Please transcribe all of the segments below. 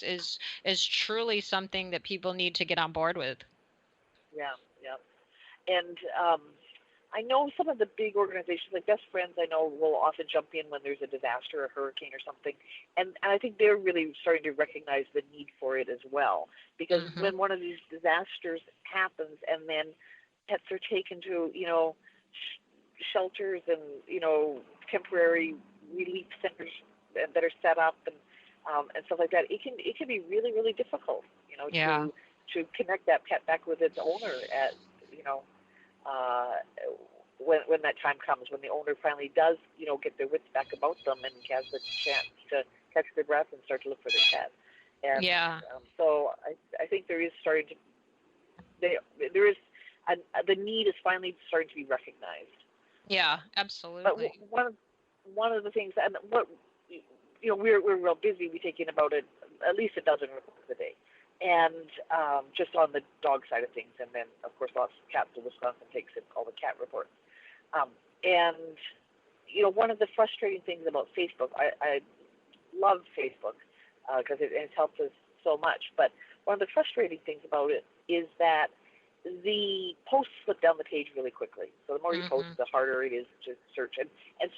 is truly something that people need to get on board with. Yeah, yeah. And I know some of the big organizations, like Best Friends, I know will often jump in when there's a disaster, a hurricane or something. And I think they're really starting to recognize the need for it as well. Because when one of these disasters happens and then pets are taken to, shelters and, temporary relief centers that are set up and stuff like that, it can be really, really difficult, to connect that pet back with its owner at, uh, when that time comes, when the owner finally does, get their wits back about them and has the chance to catch their breath and start to look for their pet. And so I think there is starting to, there is, the need is finally starting to be recognized. Yeah, absolutely. But one of the things, and what, we're real busy. We take in about at least a dozen reports a day. And just on the dog side of things, and then of course lots of cats. So Wisconsin takes in all the cat reports. And one of the frustrating things about Facebook, I love Facebook because it's helped us so much. But one of the frustrating things about it is that the posts slip down the page really quickly. So the more you post, the harder it is to search. And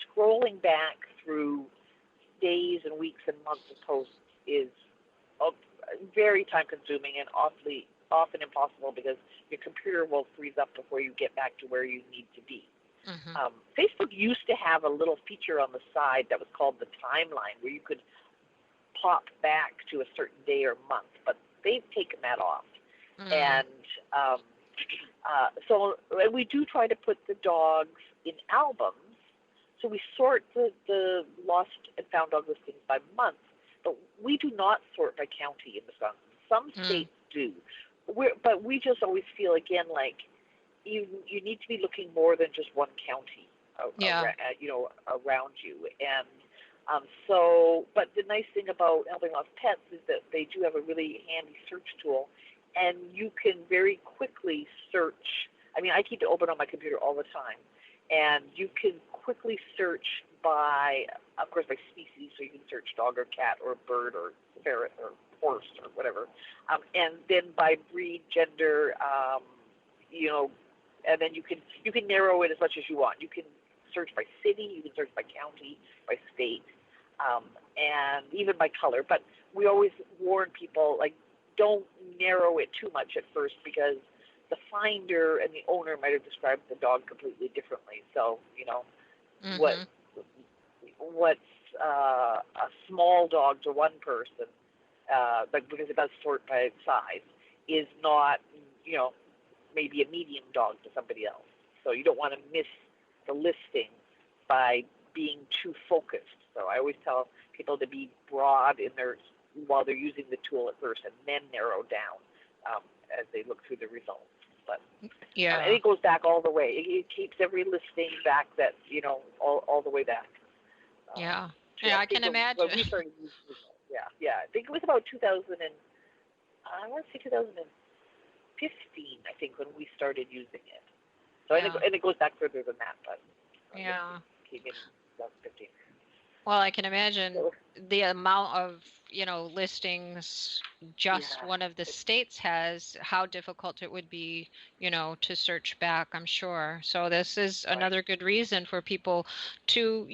scrolling back through days and weeks and months of posts is very time-consuming and often impossible because your computer will freeze up before you get back to where you need to be. Facebook used to have a little feature on the side that was called the timeline, where you could pop back to a certain day or month, but they've taken that off. And so we do try to put the dogs in albums. So we sort the lost and found dog listings by month, but we do not sort by county in Wisconsin. Some states do. But we just always feel, again, like you need to be looking more than just one county around you. And but the nice thing about Helping Lost Pets is that they do have a really handy search tool, and you can very quickly search. I mean, I keep it open on my computer all the time, and you can quickly search by, of course, by species, so you can search dog or cat or bird or ferret or horse or whatever, and then by breed, gender, and then you can narrow it as much as you want. You can search by city, you can search by county, by state, and even by color. But we always warn people, like, don't narrow it too much at first, because the finder and the owner might have described the dog completely differently. So, what's a small dog to one person, because it does sort by size, is not, maybe a medium dog to somebody else. So you don't want to miss the listing by being too focused. So I always tell people to be broad while they're using the tool at first, and then narrow down as they look through the results. But and it goes back all the way. It keeps every listing back that all the way back. I can imagine. When we started using it, I think it was about 2000 and I want to say 2015. I think when we started using it. So and it goes back further than that, but came in 2015. Well, I can imagine the amount of, listings just one of the states has, how difficult it would be, to search back, I'm sure. So this is another good reason for people to,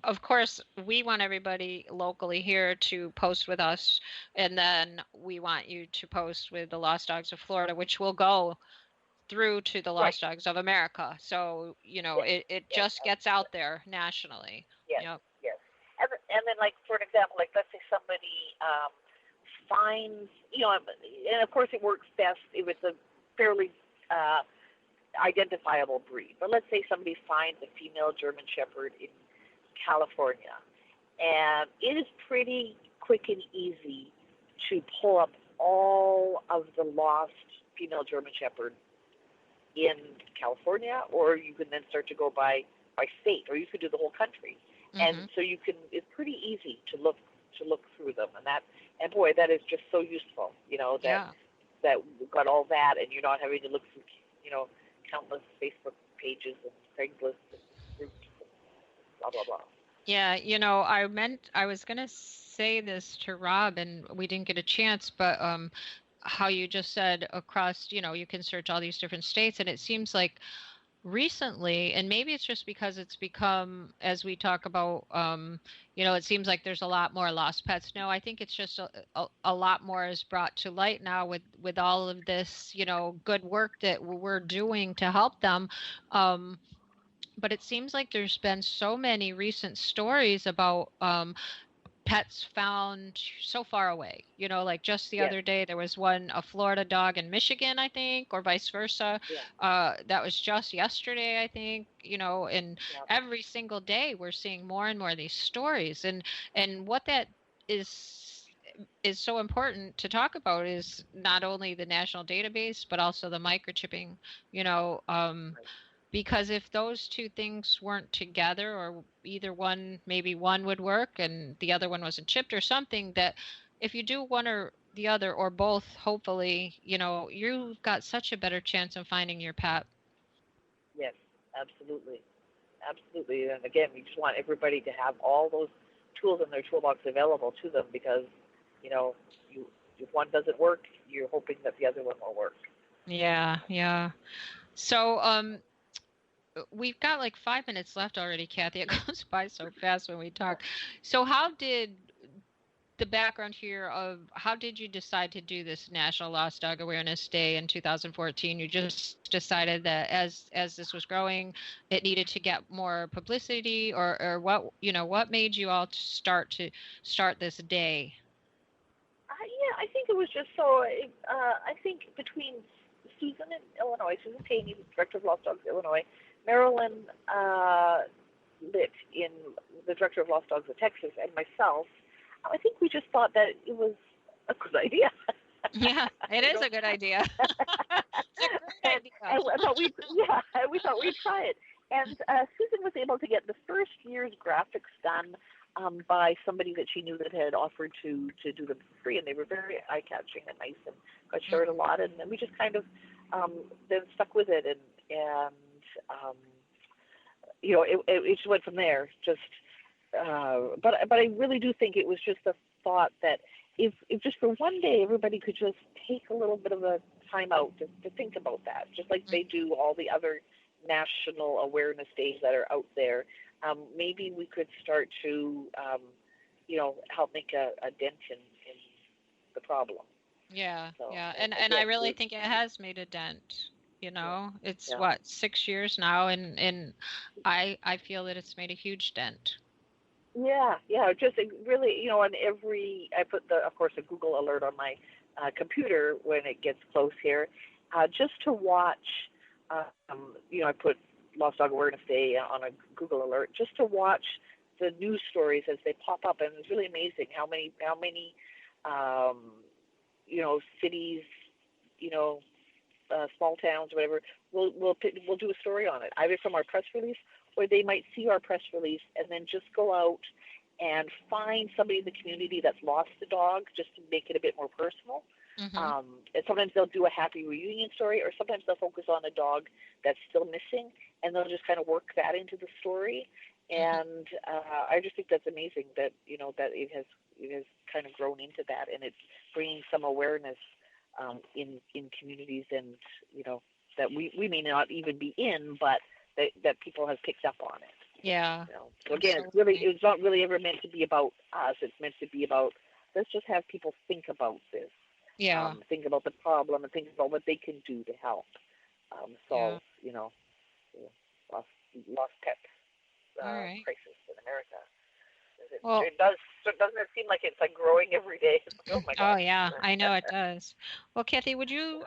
of course, we want everybody locally here to post with us, and then we want you to post with the Lost Dogs of Florida, which will go through to the Lost Dogs of America. So, it just gets out there nationally. Yes. And then, like, for an example, like, let's say somebody finds, and of course it works best if it's a fairly identifiable breed. But let's say somebody finds a female German Shepherd in California, and it is pretty quick and easy to pull up all of the lost female German Shepherd in California, or you can then start to go by state, or you could do the whole country. And so it's pretty easy to look through them, and boy, that is just so useful, that we've got all that, and you're not having to look through, countless Facebook pages and Craigslist and groups and blah, blah, blah. Yeah, I was gonna say this to Rob and we didn't get a chance, but how you just said across, you can search all these different states, and it seems like recently, and maybe it's just because it's become, as we talk about, it seems like there's a lot more lost pets. No, I think it's just a lot more is brought to light now with all of this, good work that we're doing to help them. Um, but it seems like there's been so many recent stories about pets found so far away. Like just the Yes. other day, there was a Florida dog in Michigan, I think, or vice versa. Yeah. That was just yesterday, I think. And Yeah. every single day we're seeing more and more of these stories, and what that is so important to talk about is not only the national database but also the microchipping. You know, um, Right. because if those two things weren't together, or either one, maybe one would work and the other one wasn't chipped or something, that if you do one or the other or both, hopefully, you've got such a better chance of finding your pet. Yes. Absolutely. Absolutely. And again, we just want everybody to have all those tools in their toolbox available to them because, you know, you if one doesn't work, you're hoping that the other one will work. Yeah, yeah. So, we've got like 5 minutes left already, Kathy. It goes by so fast when we talk. So, how did the background here of how did you decide to do this National Lost Dog Awareness Day in 2014? You just decided that as this was growing, it needed to get more publicity, or what made you all start this day? Yeah, I think it was just so. I think between Susan in Illinois, Susan Taney, the director of Lost Dogs Illinois, Marilyn Litt in the director of Lost Dogs of Texas, and myself, I think we just thought that it was a good idea. Yeah, it you is know, a good idea. It's a great idea. and I thought we thought we'd try it. And Susan was able to get the first year's graphics done by somebody that she knew that had offered to do them for free, and they were very eye catching and nice, and got shared a lot. And then we just kind of then stuck with it, and um, it just went from there. Just but I really do think it was just a thought that if just for one day everybody could just take a little bit of a time out to think about that, just like they do all the other national awareness days that are out there, maybe we could start to help make a dent in the problem. Yeah, So yeah. And I again, really think it has made a dent. yeah, It's yeah. what, 6 years now, and I feel that it's made a huge dent. Yeah, yeah, just really, on every, I put of course, a Google alert on my computer when it gets close here, just to watch. I put Lost Dog Awareness Day on a Google alert, just to watch the news stories as they pop up, and it's really amazing how many, cities, you know, small towns, or whatever, we'll do a story on it, either from our press release, or they might see our press release and then just go out and find somebody in the community that's lost a dog, just to make it a bit more personal. Hmm. And sometimes they'll do a happy reunion story, or sometimes they'll focus on a dog that's still missing, and they'll just kind of work that into the story. Hmm. And I just think that's amazing that that it has kind of grown into that, and it's bringing some awareness in communities, and that we may not even be in, but that people have picked up on it. Yeah, So again, absolutely. it's not really ever meant to be about us. It's meant to be about, let's just have people think about this, Yeah, think about the problem, and think about what they can do to help yeah. solve lost lost pet All right. crisis in America. Well, It does. Doesn't it seem like it's like growing every day? It's like, oh my oh gosh. yeah, I know it does. Well, Kathy, would you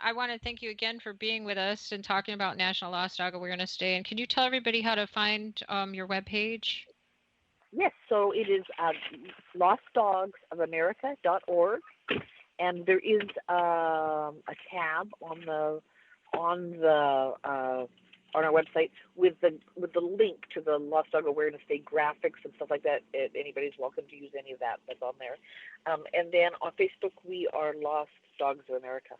I want to thank you again for being with us and talking about National Lost Dog Awareness Day. And can you tell everybody how to find your webpage? Yes, so it is lostdogsofamerica.org, and there is a tab on the on our website with the link to the Lost Dog Awareness Day graphics and stuff like that. Anybody's welcome to use any of that that's on there. And then on Facebook, we are Lost Dogs of America.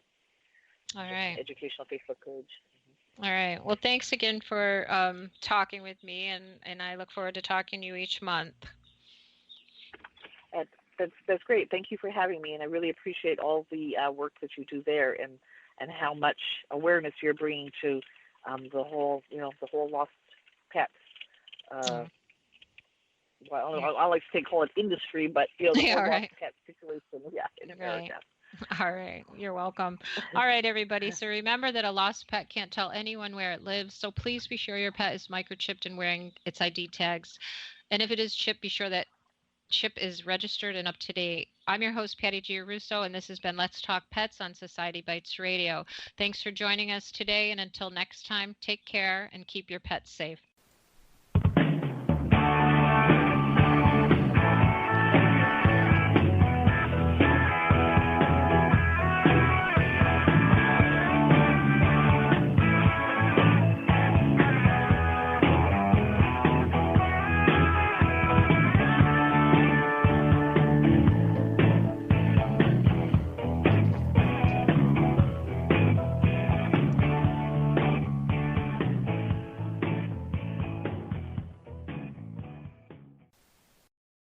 All It's an right. educational Facebook page. All right. Well, thanks again for talking with me, and I look forward to talking to you each month. That's great. Thank you for having me, and I really appreciate all the work that you do there, and how much awareness you're bringing to the whole lost pets. Uh, Oh, well, yeah. I like to call it industry, but the Yeah, whole all lost right. pet situation, yeah, in Right. America. All right. You're welcome. All right, everybody. So remember that a lost pet can't tell anyone where it lives. So please be sure your pet is microchipped and wearing its ID tags. And if it is chipped, be sure that chip is registered and up to date. I'm your host, Patty Giarrusso, and this has been Let's Talk Pets on Society Bites Radio. Thanks for joining us today, and until next time, take care and keep your pets safe.